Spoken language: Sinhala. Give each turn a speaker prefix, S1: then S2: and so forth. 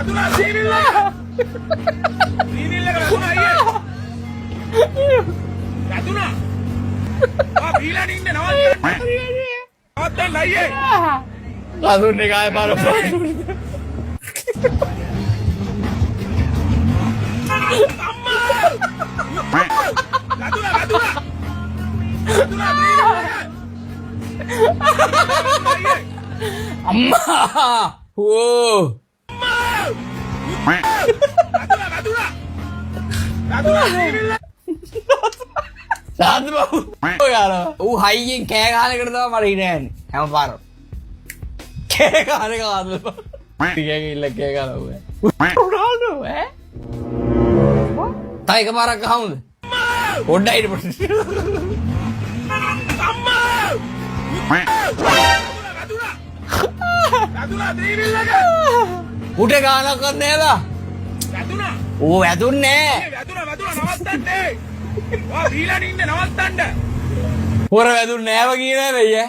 S1: වැදුනා සීනිල්ල එක. සීනිල්ල එක වැදුනා අයියේ. වැදුනා. බීලා ඉන්නේ නවත්තන්න. නවත්තන්න අයියේ.
S2: කඳුන්නේ කාය පාර අම්මා ඕ සාදු බබු යාර ඌ හයියෙන් කෑ ගහනකට තමයි මට හිතන්නේ හැම පාරම කෑ ගහන එක ආදල ටිකක් ඉල්ල කෑ ගහනවා රොනාල්ඩෝ ඈ තා එකපාරක් ගහමුද පොඩ්ඩයි ඊට උට ගානක්වත් නෑලා ඌ වැදුන්නේ
S1: නවත්තන්න.
S2: හොර වැදුන්නේ නෑව කියන වෙయ్య